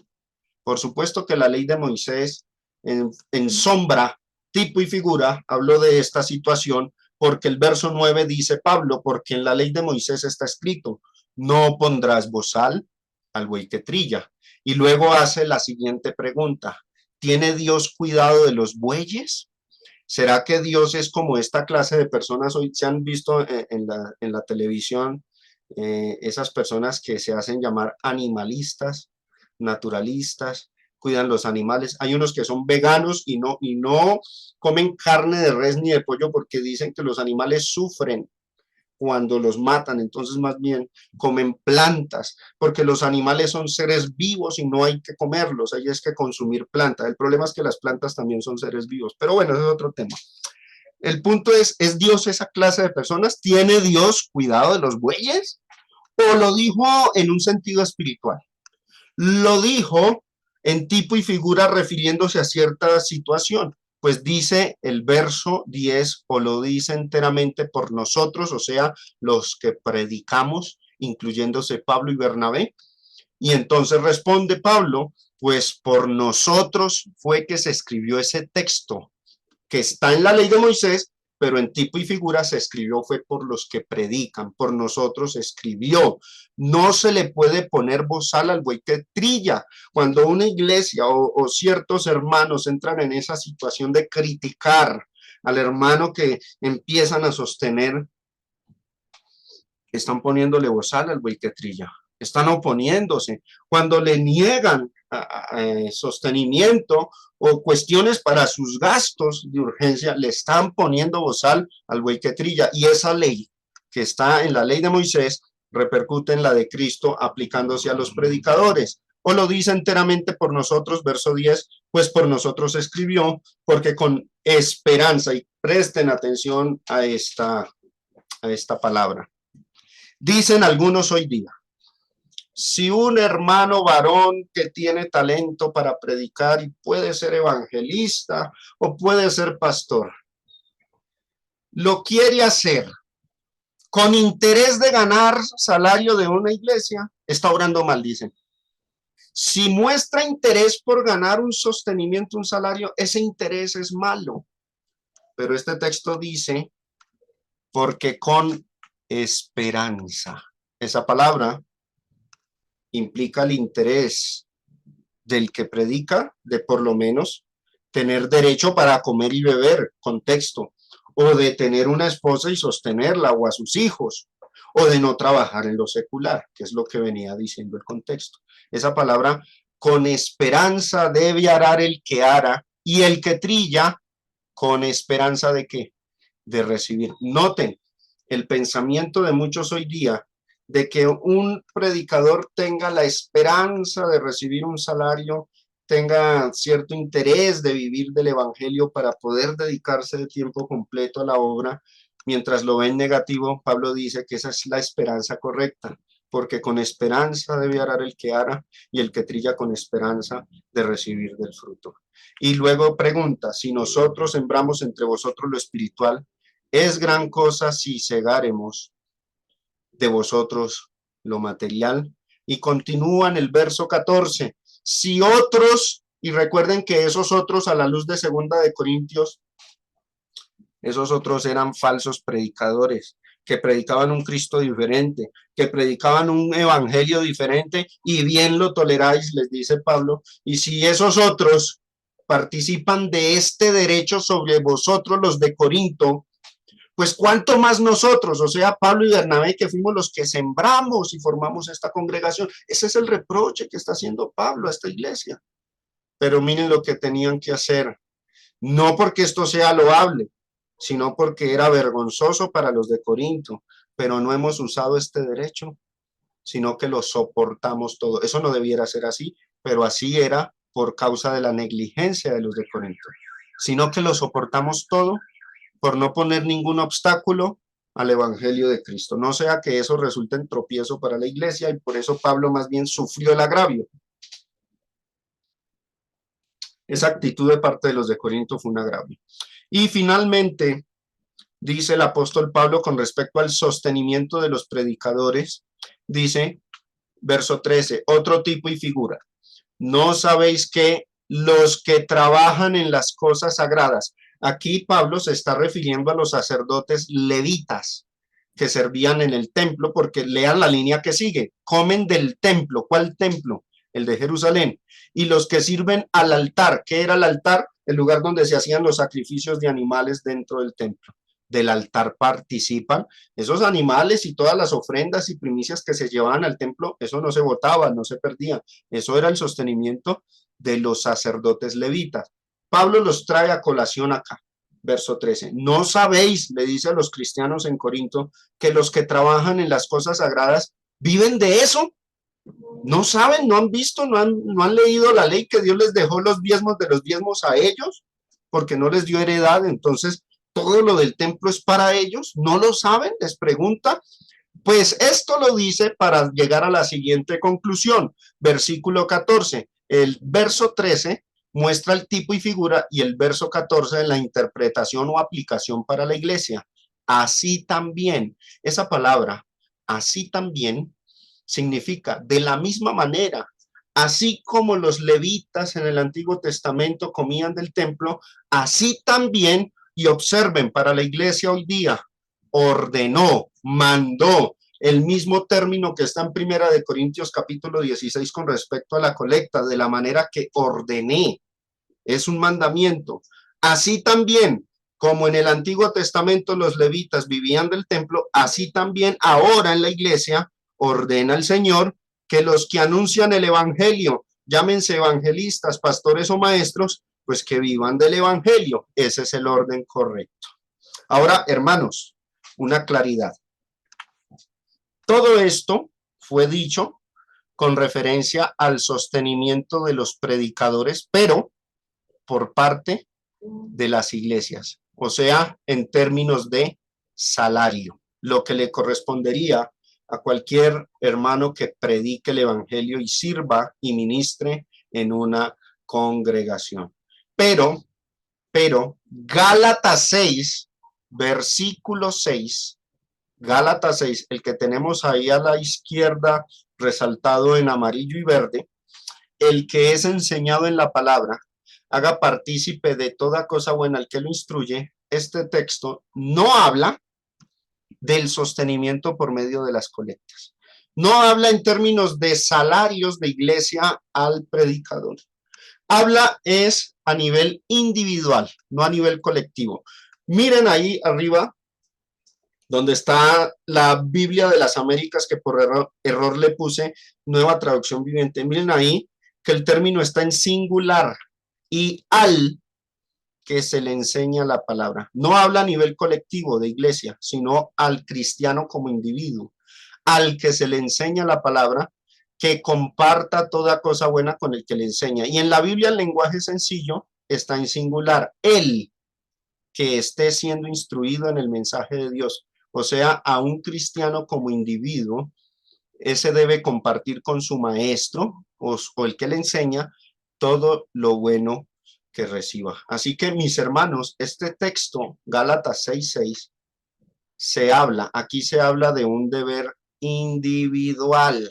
Por supuesto que la ley de Moisés en sombra, tipo y figura, habló de esta situación, porque el verso 9 dice Pablo: porque en la ley de Moisés está escrito, no pondrás bozal al buey que trilla. Y luego hace la siguiente pregunta: ¿tiene Dios cuidado de los bueyes? ¿Será que Dios es como esta clase de personas? Hoy se han visto en la televisión, esas personas que se hacen llamar animalistas, naturalistas, cuidan los animales. Hay unos que son veganos y no comen carne de res ni de pollo porque dicen que los animales sufren cuando los matan, entonces más bien comen plantas, porque los animales son seres vivos y no hay que comerlos, hay es que consumir plantas. El problema es que las plantas también son seres vivos, pero bueno, ese es otro tema. El punto ¿es Dios esa clase de personas? ¿Tiene Dios cuidado de los bueyes? ¿O lo dijo en un sentido espiritual? Lo dijo en tipo y figura refiriéndose a cierta situación. Pues dice el verso 10, o lo dice enteramente por nosotros, o sea, los que predicamos, incluyéndose Pablo y Bernabé. Y entonces responde Pablo: pues por nosotros fue que se escribió ese texto que está en la ley de Moisés, pero en tipo y figura se escribió fue por los que predican, por nosotros se escribió. No se le puede poner bozal al buey que trilla. Cuando una iglesia o ciertos hermanos entran en esa situación de criticar al hermano que empiezan a sostener, están poniéndole bozal al buey que trilla, están oponiéndose. Cuando le niegan sostenimiento o cuestiones para sus gastos de urgencia, le están poniendo bozal al buey que trilla. Y esa ley que está en la ley de Moisés repercute en la de Cristo aplicándose a los predicadores. O lo dice enteramente por nosotros, verso 10, pues por nosotros escribió, porque con esperanza, y presten atención a esta palabra. Dicen algunos hoy día, si un hermano varón que tiene talento para predicar y puede ser evangelista o puede ser pastor, lo quiere hacer con interés de ganar salario de una iglesia, está obrando mal, dicen. Si muestra interés por ganar un sostenimiento, un salario, ese interés es malo. Pero este texto dice, porque con esperanza. Esa palabra implica el interés del que predica de por lo menos tener derecho para comer y beber, contexto, o de tener una esposa y sostenerla, o a sus hijos, o de no trabajar en lo secular, que es lo que venía diciendo el contexto. Esa palabra, con esperanza debe arar el que ara, y el que trilla, con esperanza de qué? De recibir. Noten el pensamiento de muchos hoy día de que un predicador tenga la esperanza de recibir un salario, tenga cierto interés de vivir del evangelio para poder dedicarse de tiempo completo a la obra, mientras lo ven negativo. Pablo dice que esa es la esperanza correcta, porque con esperanza debe arar el que ara y el que trilla con esperanza de recibir del fruto. Y luego pregunta, si nosotros sembramos entre vosotros lo espiritual, es gran cosa si segaremos de vosotros lo material. Y continúa en el verso 14, si otros, y recuerden que esos otros a la luz de 2 Corintios, esos otros eran falsos predicadores, que predicaban un Cristo diferente, que predicaban un evangelio diferente, y bien lo toleráis, les dice Pablo, y si esos otros participan de este derecho sobre vosotros los de Corinto, pues cuánto más nosotros, o sea, Pablo y Bernabé, que fuimos los que sembramos y formamos esta congregación. Ese es el reproche que está haciendo Pablo a esta iglesia. Pero miren lo que tenían que hacer, no porque esto sea loable, sino porque era vergonzoso para los de Corinto, pero no hemos usado este derecho, sino que lo soportamos todo. Eso no debiera ser así, pero así era por causa de la negligencia de los de Corinto, sino que lo soportamos todo por no poner ningún obstáculo al evangelio de Cristo. No sea que eso resulte en tropiezo para la iglesia, y por eso Pablo más bien sufrió el agravio. Esa actitud de parte de los de Corinto fue un agravio. Y finalmente, dice el apóstol Pablo con respecto al sostenimiento de los predicadores, dice, verso 13, otro tipo y figura. ¿No sabéis que los que trabajan en las cosas sagradas? Aquí Pablo se está refiriendo a los sacerdotes levitas que servían en el templo, porque lean la línea que sigue, comen del templo. ¿Cuál templo? El de Jerusalén. Y los que sirven al altar. ¿Qué era el altar? El lugar donde se hacían los sacrificios de animales dentro del templo. Del altar participan esos animales, y todas las ofrendas y primicias que se llevaban al templo, eso no se botaba, no se perdía. Eso era el sostenimiento de los sacerdotes levitas. Pablo los trae a colación acá, verso 13. ¿No sabéis, le dice a los cristianos en Corinto, que los que trabajan en las cosas sagradas viven de eso? ¿No saben, no han visto, no han leído la ley que Dios les dejó los diezmos de los diezmos a ellos? Porque no les dio heredad, entonces todo lo del templo es para ellos. ¿No lo saben? Les pregunta. Pues esto lo dice para llegar a la siguiente conclusión. Versículo 14. El verso 13 muestra el tipo y figura, y el verso 14 la interpretación o aplicación para la iglesia. Así también, esa palabra, así también, significa de la misma manera. Así como los levitas en el Antiguo Testamento comían del templo, así también Y observen, para la iglesia hoy día, ordenó, mandó, el mismo término que está en Primera de Corintios capítulo 16 con respecto a la colecta, de la manera que ordené, es un mandamiento. Así también, como en el Antiguo Testamento los levitas vivían del templo, así también ahora en la iglesia ordena el Señor que los que anuncian el evangelio, llámense evangelistas, pastores o maestros, pues que vivan del evangelio. Ese es el orden correcto. Ahora, hermanos, una claridad. Todo esto fue dicho con referencia al sostenimiento de los predicadores, pero por parte de las iglesias, o sea, en términos de salario, lo que le correspondería a cualquier hermano que predique el evangelio y sirva y ministre en una congregación. Pero Gálatas 6, versículo 6, Gálatas 6, el que tenemos ahí a la izquierda resaltado en amarillo y verde, el que es enseñado en la palabra, haga partícipe de toda cosa buena al que lo instruye. Este texto no habla del sostenimiento por medio de las colectas. No habla en términos de salarios de iglesia al predicador. Habla es a nivel individual, no a nivel colectivo. Miren ahí arriba, donde está la Biblia de las Américas, que por error le puse Nueva Traducción Viviente. Miren ahí que el término está en singular, y al que se le enseña la palabra. No habla a nivel colectivo de iglesia, sino al cristiano como individuo, al que se le enseña la palabra, que comparta toda cosa buena con el que le enseña. Y en la Biblia el lenguaje sencillo está en singular, el que esté siendo instruido en el mensaje de Dios. O sea, a un cristiano como individuo, ese debe compartir con su maestro o el que le enseña todo lo bueno que reciba. Así que, mis hermanos, este texto, Gálatas 6:6, aquí se habla de un deber individual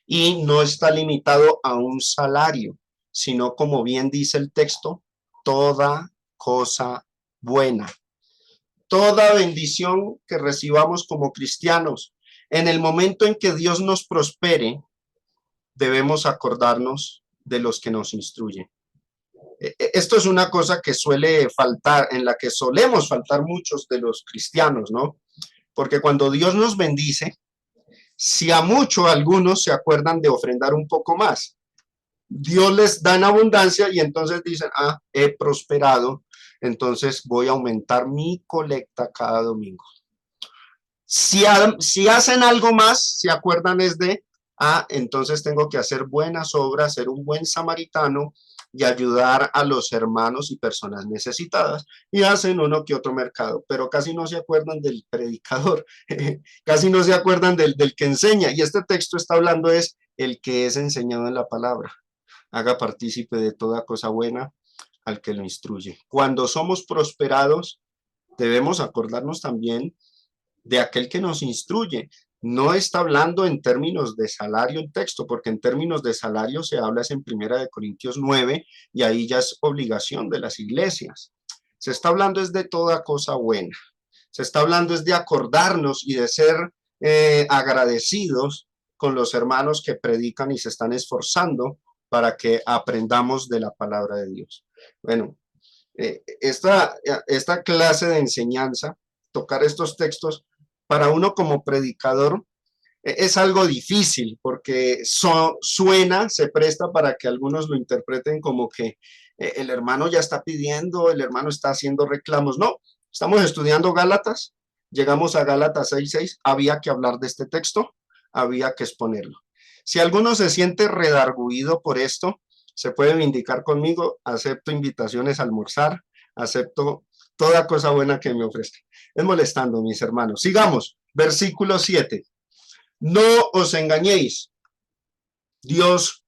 y no está limitado a un salario, sino, como bien dice el texto, toda cosa buena. Toda bendición que recibamos como cristianos, en el momento en que Dios nos prospere, debemos acordarnos de los que nos instruyen. Esto es una cosa que suele faltar, en la que solemos faltar muchos de los cristianos, ¿no? Porque cuando Dios nos bendice, si a mucho algunos se acuerdan de ofrendar un poco más, Dios les da en abundancia y entonces dicen, he prosperado, entonces voy a aumentar mi colecta cada domingo. Si hacen algo más, se acuerdan es de, entonces tengo que hacer buenas obras, ser un buen samaritano y ayudar a los hermanos y personas necesitadas. Y hacen uno que otro mercado, pero casi no se acuerdan del predicador, casi no se acuerdan del que enseña. Y este texto está hablando es el que es enseñado en la palabra. Haga partícipe de toda cosa buena al que lo instruye. Cuando somos prosperados, debemos acordarnos también de aquel que nos instruye. No está hablando en términos de salario en texto, porque en términos de salario se habla en Primera de Corintios 9 y ahí ya es obligación de las iglesias. Se está hablando es de toda cosa buena. Se está hablando es de acordarnos y de ser agradecidos con los hermanos que predican y se están esforzando para que aprendamos de la palabra de Dios. Bueno, esta clase de enseñanza, tocar estos textos, para uno como predicador es algo difícil porque suena, se presta para que algunos lo interpreten como que el hermano ya está pidiendo, el hermano está haciendo reclamos. No, estamos estudiando Gálatas, llegamos a Gálatas 6:6, había que hablar de este texto, había que exponerlo. Si alguno se siente redarguido por esto, se puede vindicar conmigo, acepto invitaciones a almorzar, acepto toda cosa buena que me ofrezca. Es molestando, mis hermanos. Sigamos, versículo 7. No os engañéis, Dios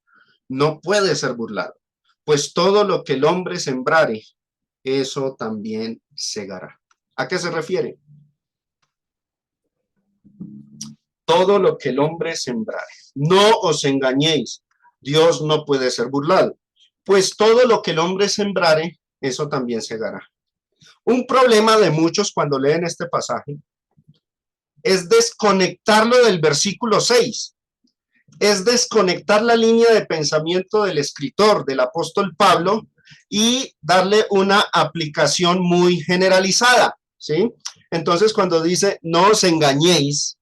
no puede ser burlado, pues todo lo que el hombre sembrare, eso también segará. ¿A qué se refiere? Todo lo que el hombre sembrare. No os engañéis, Dios no puede ser burlado, pues todo lo que el hombre sembrare, eso también segará. Un problema de muchos cuando leen este pasaje es desconectarlo del versículo 6, es desconectar la línea de pensamiento del escritor, del apóstol Pablo, y darle una aplicación muy generalizada, ¿sí? Entonces, cuando dice no os engañéis,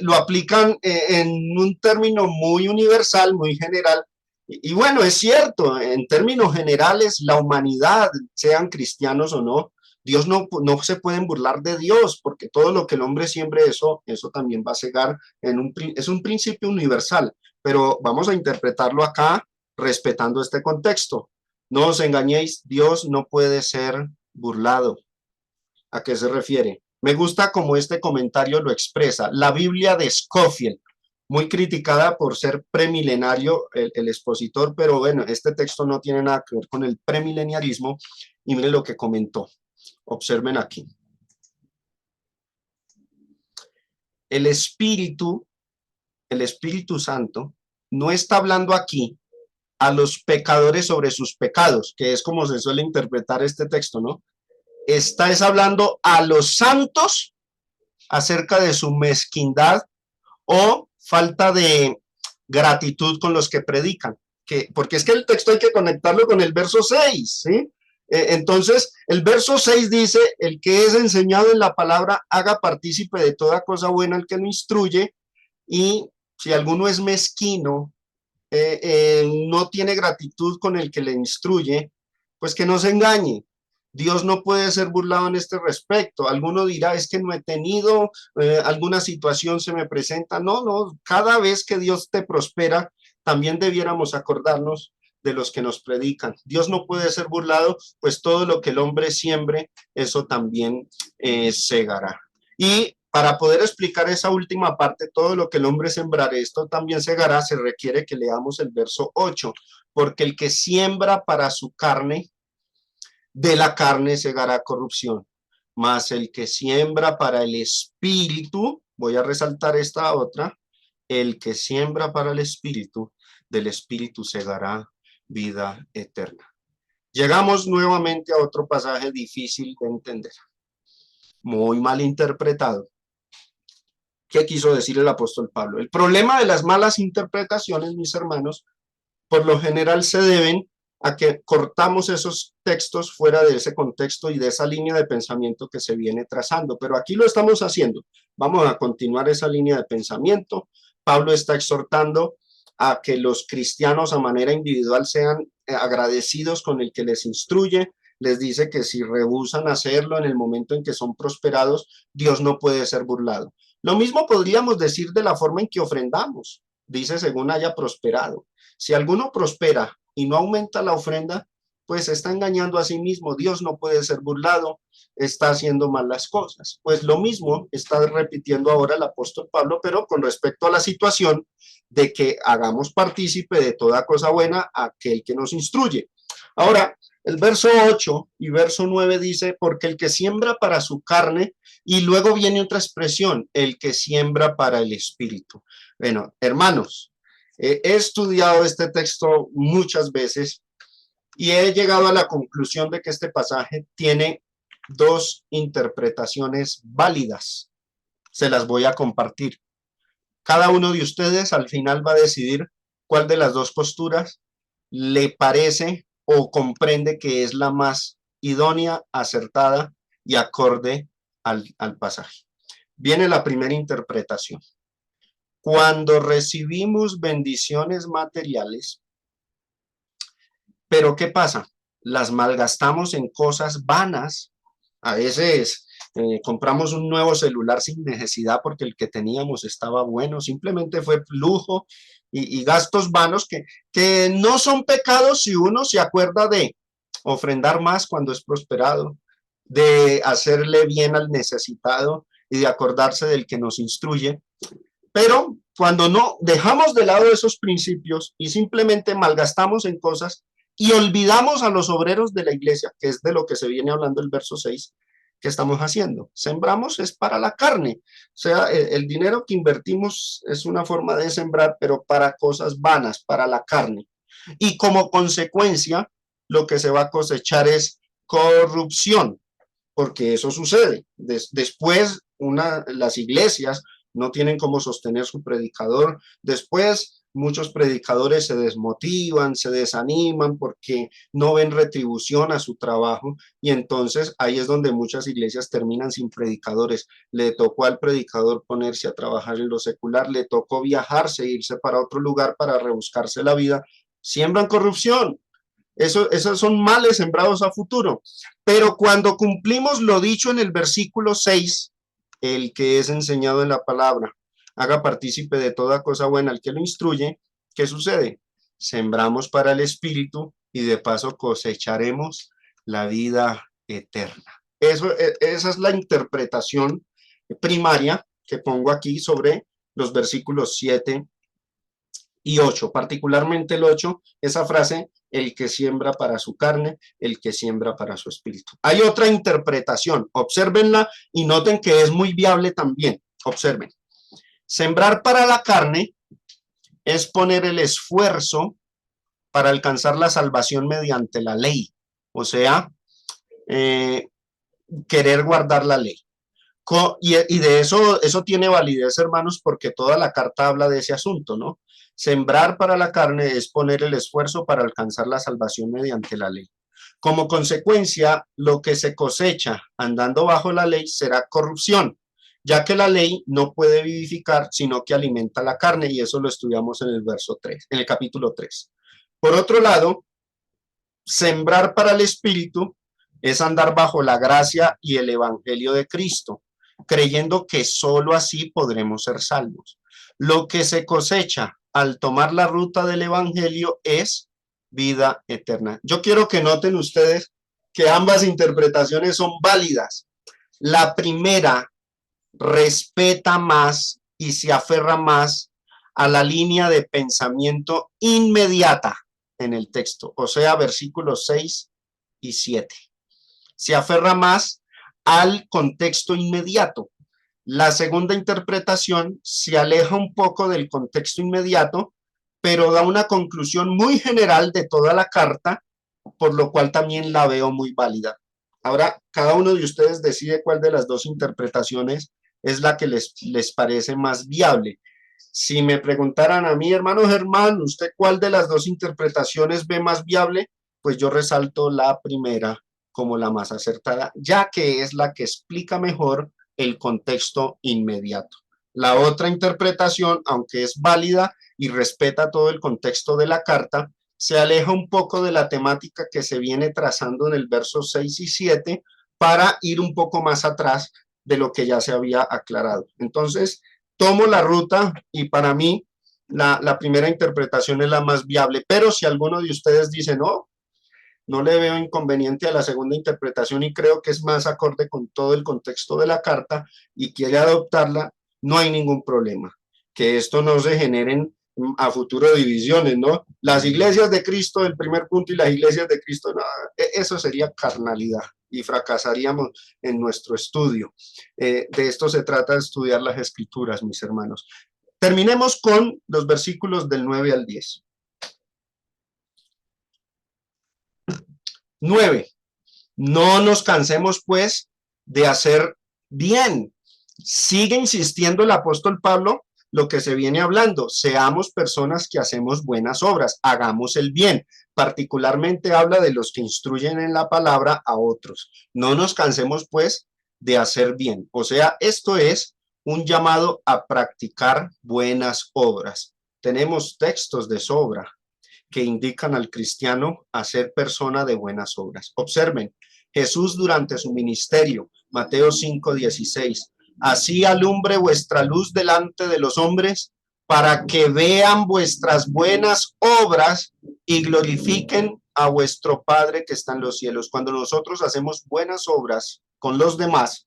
lo aplican en un término muy universal, muy general. Y bueno, es cierto, en términos generales, la humanidad, sean cristianos o no, Dios no se pueden burlar de Dios, porque todo lo que el hombre siembre, eso también va a cegar, es un principio universal, pero vamos a interpretarlo acá respetando este contexto. No os engañéis, Dios no puede ser burlado. ¿A qué se refiere? Me gusta como este comentario lo expresa. La Biblia de Scofield, muy criticada por ser premilenario el expositor, pero bueno, este texto no tiene nada que ver con el premileniarismo y miren lo que comentó. Observen aquí. El Espíritu Santo, no está hablando aquí a los pecadores sobre sus pecados, que es como se suele interpretar este texto, ¿no? Está hablando a los santos acerca de su mezquindad o falta de gratitud con los que predican. Porque es que el texto hay que conectarlo con el verso 6, ¿sí? Entonces, el verso 6 dice, el que es enseñado en la palabra, haga partícipe de toda cosa buena el que lo instruye, y si alguno es mezquino, no tiene gratitud con el que le instruye, pues que no se engañe. Dios no puede ser burlado en este respecto. Alguno dirá, es que no he tenido, alguna situación se me presenta. No, cada vez que Dios te prospera, también debiéramos acordarnos de los que nos predican. Dios no puede ser burlado, pues todo lo que el hombre siembre, eso también segará. Y para poder explicar esa última parte, todo lo que el hombre sembrare, esto también segará, se requiere que leamos el verso 8, porque el que siembra para su carne, de la carne segará corrupción, mas el que siembra para el espíritu, voy a resaltar esta otra, el que siembra para el espíritu, del espíritu segará vida eterna. Llegamos nuevamente a otro pasaje difícil de entender, muy mal interpretado. ¿Qué quiso decir el apóstol Pablo? El problema de las malas interpretaciones, mis hermanos, por lo general se deben a que cortamos esos textos fuera de ese contexto y de esa línea de pensamiento que se viene trazando, pero aquí lo estamos haciendo. Vamos a continuar esa línea de pensamiento. Pablo está exhortando a que los cristianos a manera individual sean agradecidos con el que les instruye. Les dice que si rehúsan hacerlo en el momento en que son prosperados, Dios no puede ser burlado. Lo mismo podríamos decir de la forma en que ofrendamos. Dice, según haya prosperado. Si alguno prospera y no aumenta la ofrenda, pues está engañando a sí mismo. Dios no puede ser burlado, está haciendo mal las cosas. Pues lo mismo está repitiendo ahora el apóstol Pablo, pero con respecto a la situación de que hagamos partícipe de toda cosa buena a aquel que nos instruye. Ahora, el verso 8 y verso 9 dice, porque el que siembra para su carne, y luego viene otra expresión, el que siembra para el espíritu. Bueno, hermanos, he estudiado este texto muchas veces y he llegado a la conclusión de que este pasaje tiene dos interpretaciones válidas. Se las voy a compartir. Cada uno de ustedes al final va a decidir cuál de las dos posturas le parece o comprende que es la más idónea, acertada y acorde al pasaje. Viene la primera interpretación. Cuando recibimos bendiciones materiales, pero ¿qué pasa? Las malgastamos en cosas vanas. A veces compramos un nuevo celular sin necesidad porque el que teníamos estaba bueno, simplemente fue lujo y gastos vanos que no son pecados si uno se acuerda de ofrendar más cuando es prosperado, de hacerle bien al necesitado y de acordarse del que nos instruye. Pero cuando no dejamos de lado esos principios y simplemente malgastamos en cosas y olvidamos a los obreros de la iglesia, que es de lo que se viene hablando el verso 6, ¿qué estamos haciendo? Sembramos es para la carne. O sea, el dinero que invertimos es una forma de sembrar, pero para cosas vanas, para la carne. Y como consecuencia, lo que se va a cosechar es corrupción. porque eso sucede. Después, las iglesias no tienen cómo sostener su predicador. Después, muchos predicadores se desmotivan, se desaniman porque no ven retribución a su trabajo, y entonces ahí es donde muchas iglesias terminan sin predicadores. Le tocó al predicador ponerse a trabajar en lo secular, le tocó viajarse, irse para otro lugar para rebuscarse la vida. Siembran corrupción. Esos son males sembrados a futuro. Pero cuando cumplimos lo dicho en el versículo 6, el que es enseñado en la palabra, haga partícipe de toda cosa buena al que lo instruye, ¿qué sucede? Sembramos para el espíritu y de paso cosecharemos la vida eterna. Esa es la interpretación primaria que pongo aquí sobre los versículos 7 y 8, particularmente el 8, esa frase, el que siembra para su carne, el que siembra para su espíritu. Hay otra interpretación, obsérvenla y noten que es muy viable también. Observen. Sembrar para la carne es poner el esfuerzo para alcanzar la salvación mediante la ley, o sea, querer guardar la ley. Y de eso tiene validez, hermanos, porque toda la carta habla de ese asunto, ¿no? Sembrar para la carne es poner el esfuerzo para alcanzar la salvación mediante la ley. Como consecuencia, lo que se cosecha andando bajo la ley será corrupción, ya que la ley no puede vivificar, sino que alimenta la carne, y eso lo estudiamos en el verso 3, en el capítulo 3. Por otro lado, sembrar para el espíritu es andar bajo la gracia y el evangelio de Cristo, creyendo que solo así podremos ser salvos. Lo que se cosecha al tomar la ruta del evangelio es vida eterna. Yo quiero que noten ustedes que ambas interpretaciones son válidas. La primera respeta más y se aferra más a la línea de pensamiento inmediata en el texto, o sea, versículos 6 y 7. Se aferra más al contexto inmediato. La segunda interpretación se aleja un poco del contexto inmediato, pero da una conclusión muy general de toda la carta, por lo cual también la veo muy válida. Ahora, cada uno de ustedes decide cuál de las dos interpretaciones es la que les parece más viable. Si me preguntaran a mí, hermano Germán, ¿usted cuál de las dos interpretaciones ve más viable? Pues yo resalto la primera como la más acertada, ya que es la que explica mejor el contexto inmediato. La otra interpretación, aunque es válida y respeta todo el contexto de la carta, se aleja un poco de la temática que se viene trazando en el verso 6 y 7 para ir un poco más atrás de lo que ya se había aclarado. Entonces, tomo la ruta y para mí la primera interpretación es la más viable, pero si alguno de ustedes dice no, no le veo inconveniente a la segunda interpretación y creo que es más acorde con todo el contexto de la carta y quiere adoptarla, no hay ningún problema. Que esto no se generen a futuro divisiones, ¿no? Las iglesias de Cristo, el primer punto, y las iglesias de Cristo, no, eso sería carnalidad y fracasaríamos en nuestro estudio. De esto se trata de estudiar las escrituras, mis hermanos. Terminemos con los versículos del 9 al 10. 9. No nos cansemos, pues, de hacer bien. Sigue insistiendo el apóstol Pablo lo que se viene hablando. Seamos personas que hacemos buenas obras, hagamos el bien. Particularmente habla de los que instruyen en la palabra a otros. No nos cansemos, pues, de hacer bien. O sea, esto es un llamado a practicar buenas obras. Tenemos textos de sobra que indican al cristiano a ser persona de buenas obras. Observen, Jesús durante su ministerio, Mateo 5:16, así alumbre vuestra luz delante de los hombres para que vean vuestras buenas obras y glorifiquen a vuestro Padre que está en los cielos. Cuando nosotros hacemos buenas obras con los demás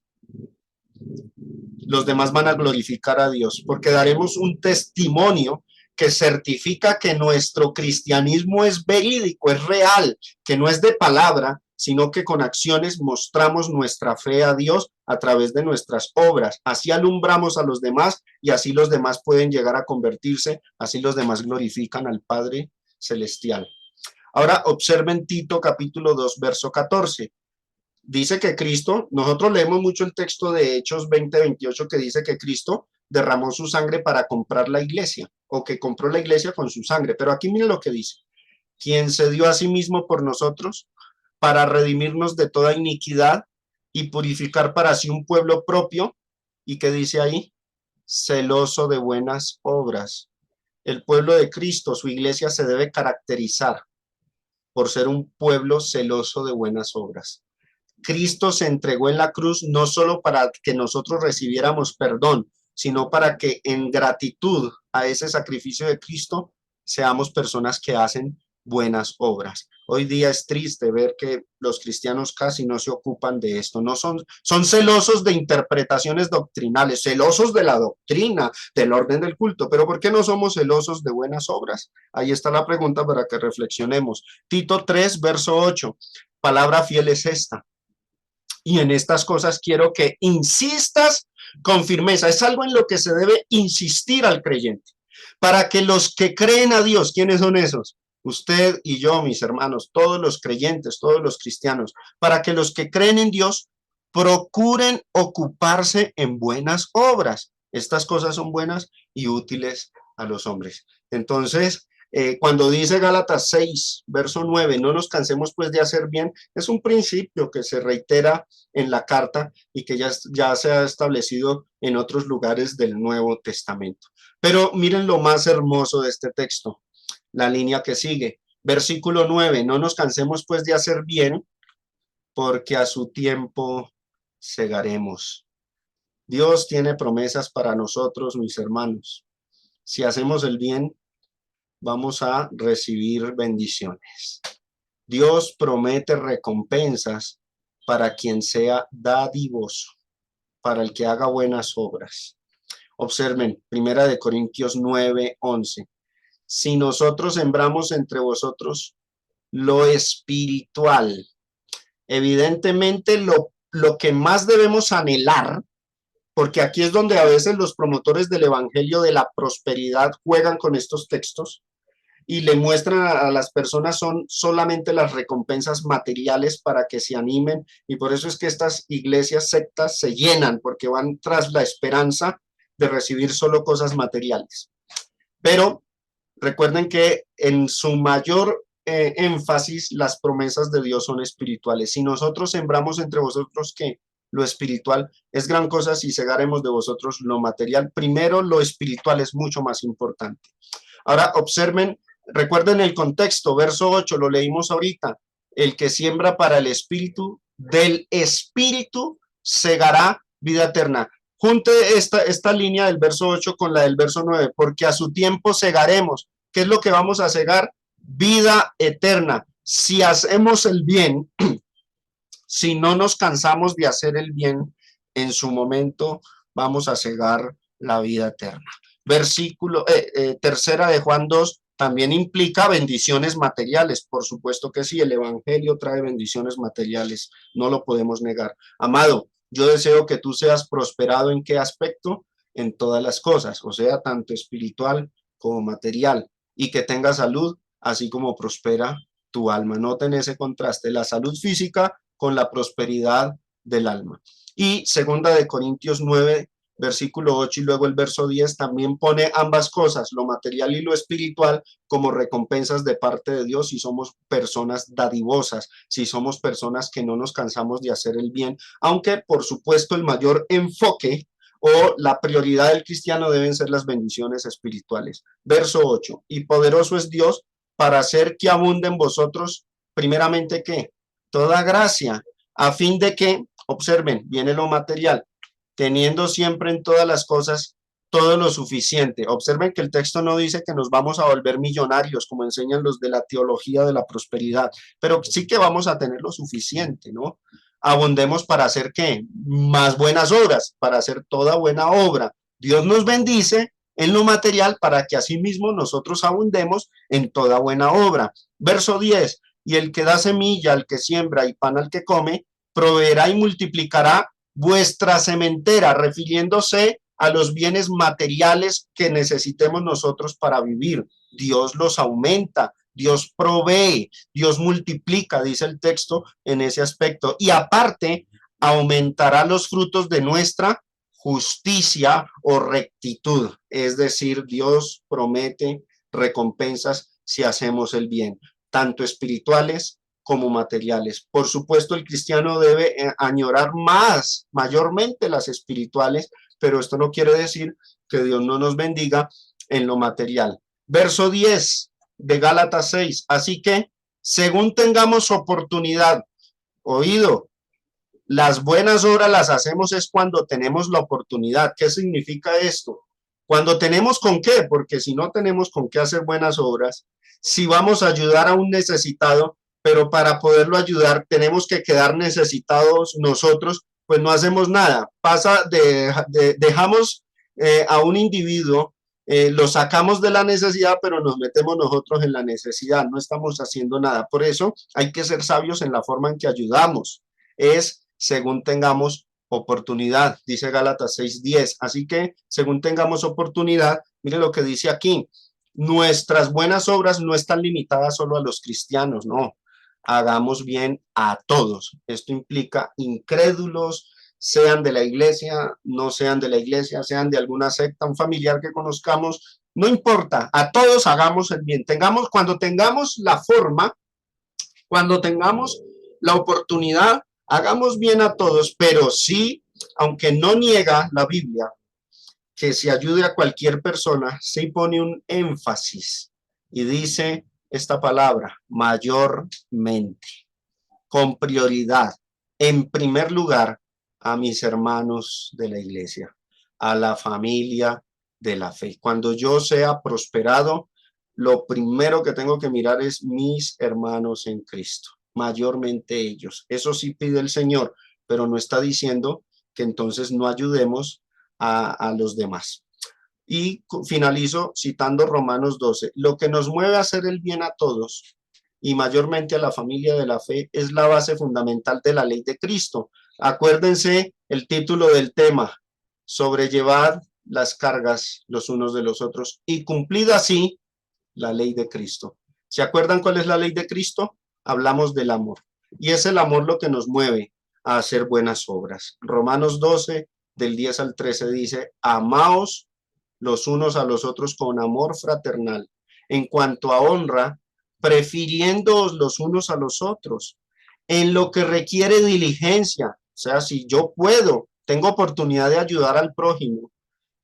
van a glorificar a Dios, porque daremos un testimonio que certifica que nuestro cristianismo es verídico, es real, que no es de palabra, sino que con acciones mostramos nuestra fe a Dios a través de nuestras obras. Así alumbramos a los demás y así los demás pueden llegar a convertirse, así los demás glorifican al Padre Celestial. Ahora observen Tito capítulo 2, verso 14. dice que Cristo, nosotros leemos mucho el texto de Hechos 20:28 que dice que Cristo derramó su sangre para comprar la iglesia, o que compró la iglesia con su sangre. Pero aquí miren lo que dice: quien se dio a sí mismo por nosotros para redimirnos de toda iniquidad y purificar para sí un pueblo propio. ¿Y qué dice ahí? Celoso de buenas obras. El pueblo de Cristo, su iglesia, se debe caracterizar por ser un pueblo celoso de buenas obras. Cristo se entregó en la cruz no solo para que nosotros recibiéramos perdón, sino para que en gratitud a ese sacrificio de Cristo seamos personas que hacen buenas obras. Hoy día es triste ver que los cristianos casi no se ocupan de esto, no son celosos de interpretaciones doctrinales, celosos de la doctrina, del orden del culto, pero ¿por qué no somos celosos de buenas obras? Ahí está la pregunta para que reflexionemos. Tito 3, verso 8, palabra fiel es esta: y en estas cosas quiero que insistas con firmeza. Es algo en lo que se debe insistir al creyente, para que los que creen a Dios, ¿quiénes son esos? Usted y yo, mis hermanos, todos los creyentes, todos los cristianos, para que los que creen en Dios procuren ocuparse en buenas obras. Estas cosas son buenas y útiles a los hombres. Entonces, cuando dice Gálatas 6, verso 9, no nos cansemos pues de hacer bien, es un principio que se reitera en la carta y que ya se ha establecido en otros lugares del Nuevo Testamento. Pero miren lo más hermoso de este texto, la línea que sigue, versículo 9, no nos cansemos pues de hacer bien, porque a su tiempo segaremos. Dios tiene promesas para nosotros, mis hermanos. Si hacemos el bien, vamos a recibir bendiciones. Dios promete recompensas para quien sea dadivoso, para el que haga buenas obras. Observen, 1 Corintios 9:11. Si nosotros sembramos entre vosotros lo espiritual, evidentemente lo que más debemos anhelar, porque aquí es donde a veces los promotores del evangelio de la prosperidad juegan con estos textos y le muestran a las personas son solamente las recompensas materiales para que se animen, y por eso es que estas iglesias sectas se llenan, porque van tras la esperanza de recibir solo cosas materiales. Pero recuerden que en su mayor énfasis las promesas de Dios son espirituales. Si nosotros sembramos entre vosotros que lo espiritual es gran cosa, si segaremos de vosotros lo material, primero lo espiritual es mucho más importante. Ahora observen, recuerden el contexto, verso 8, lo leímos ahorita: el que siembra para el espíritu, del espíritu segará vida eterna. Junte esta línea del verso 8 con la del verso 9, porque a su tiempo segaremos. ¿Qué es lo que vamos a segar? Vida eterna. Si hacemos el bien, si no nos cansamos de hacer el bien, en su momento vamos a segar la vida eterna. Versículo tercera de Juan 2 también implica bendiciones materiales. Por supuesto que sí, el evangelio trae bendiciones materiales, no lo podemos negar. Amado, yo deseo que tú seas prosperado. ¿En qué aspecto? En todas las cosas, o sea, tanto espiritual como material, y que tengas salud, así como prospera tu alma. Noten ese contraste, la salud física con la prosperidad del alma. Y segunda de Corintios 9, versículo 8 y luego el verso 10 también pone ambas cosas, lo material y lo espiritual, como recompensas de parte de Dios si somos personas dadivosas, si somos personas que no nos cansamos de hacer el bien, aunque por supuesto el mayor enfoque o la prioridad del cristiano deben ser las bendiciones espirituales. Verso 8, y poderoso es Dios para hacer que abunde en vosotros, primeramente, ¿qué? Toda gracia, a fin de que, observen, viene lo material, teniendo siempre en todas las cosas todo lo suficiente. Observen que el texto no dice que nos vamos a volver millonarios, como enseñan los de la teología de la prosperidad, pero sí que vamos a tener lo suficiente, ¿no? Abundemos para hacer, ¿qué? Más buenas obras, para hacer toda buena obra. Dios nos bendice en lo material para que asimismo nosotros abundemos en toda buena obra. Verso 10, y el que da semilla al que siembra y pan al que come, proveerá y multiplicará vuestra sementera, refiriéndose a los bienes materiales que necesitemos nosotros para vivir. Dios los aumenta, Dios provee, Dios multiplica, dice el texto en ese aspecto. Y aparte, aumentará los frutos de nuestra justicia o rectitud. Es decir, Dios promete recompensas si hacemos el bien, tanto espirituales como materiales. Por supuesto, el cristiano debe añorar mayormente las espirituales, pero esto no quiere decir que Dios no nos bendiga en lo material. Verso 10 de Gálatas 6. Así que, según tengamos oportunidad, oído, las buenas obras las hacemos es cuando tenemos la oportunidad. ¿Qué significa esto? Cuando tenemos con qué, porque si no tenemos con qué hacer buenas obras, si vamos a ayudar a un necesitado, pero para poderlo ayudar tenemos que quedar necesitados nosotros, pues no hacemos nada. Dejamos a un individuo, lo sacamos de la necesidad, pero nos metemos nosotros en la necesidad, no estamos haciendo nada. Por eso hay que ser sabios en la forma en que ayudamos. Es según tengamos oportunidad, dice Gálatas 6:10. Así que, según tengamos oportunidad, mire lo que dice aquí, nuestras buenas obras no están limitadas solo a los cristianos, no, hagamos bien a todos. Esto implica incrédulos, sean de la iglesia, no sean de la iglesia, sean de alguna secta, un familiar que conozcamos, no importa, a todos hagamos el bien. Cuando tengamos la forma, cuando tengamos la oportunidad, hagamos bien a todos, pero sí, aunque no niega la Biblia que se ayude a cualquier persona, sí pone un énfasis y dice esta palabra, mayormente, con prioridad, en primer lugar, a mis hermanos de la iglesia, a la familia de la fe. Cuando yo sea prosperado, lo primero que tengo que mirar es mis hermanos en Cristo, mayormente ellos. Eso sí pide el Señor, pero no está diciendo que entonces no ayudemos a los demás. Y finalizo citando Romanos 12. Lo que nos mueve a hacer el bien a todos y mayormente a la familia de la fe es la base fundamental de la ley de Cristo. Acuérdense el título del tema, sobrellevar las cargas los unos de los otros y cumplir así la ley de Cristo. ¿Se acuerdan cuál es la ley de Cristo? Hablamos del amor. Y es el amor lo que nos mueve a hacer buenas obras. Romanos 12, del 10 al 13 dice, amaos los unos a los otros con amor fraternal. En cuanto a honra, prefiriéndoos los unos a los otros. En lo que requiere diligencia, o sea, si yo puedo, tengo oportunidad de ayudar al prójimo,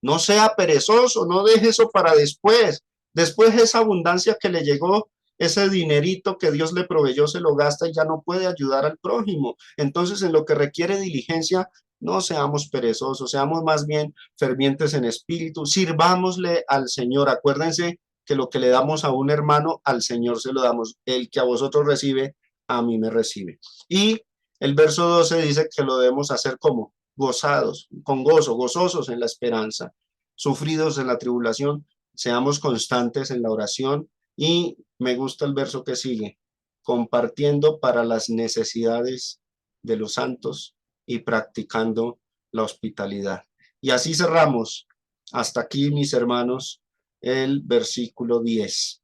no sea perezoso, no deje eso para después. Después esa abundancia que le llegó, ese dinerito que Dios le proveyó, se lo gasta y ya no puede ayudar al prójimo. Entonces, en lo que requiere diligencia, no seamos perezosos, seamos más bien fervientes en espíritu, sirvámosle al Señor. Acuérdense que lo que le damos a un hermano, al Señor se lo damos. El que a vosotros recibe, a mí me recibe. Y el verso 12 dice que lo debemos hacer como gozados, con gozo, gozosos en la esperanza, sufridos en la tribulación, seamos constantes en la oración y me gusta el verso que sigue, compartiendo para las necesidades de los santos y practicando la hospitalidad. Y así cerramos. Hasta aquí, mis hermanos, el versículo 10.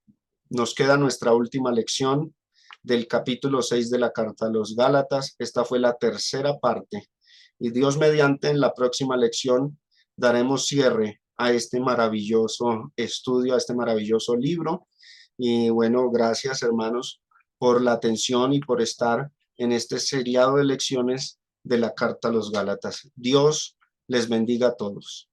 Nos queda nuestra última lección del capítulo 6 de la carta a los Gálatas. Esta fue la tercera parte. Y Dios mediante, en la próxima lección daremos cierre a este maravilloso estudio, a este maravilloso libro. Y bueno, gracias hermanos por la atención y por estar en este seriado de lecciones de la carta a los Gálatas. Dios les bendiga a todos.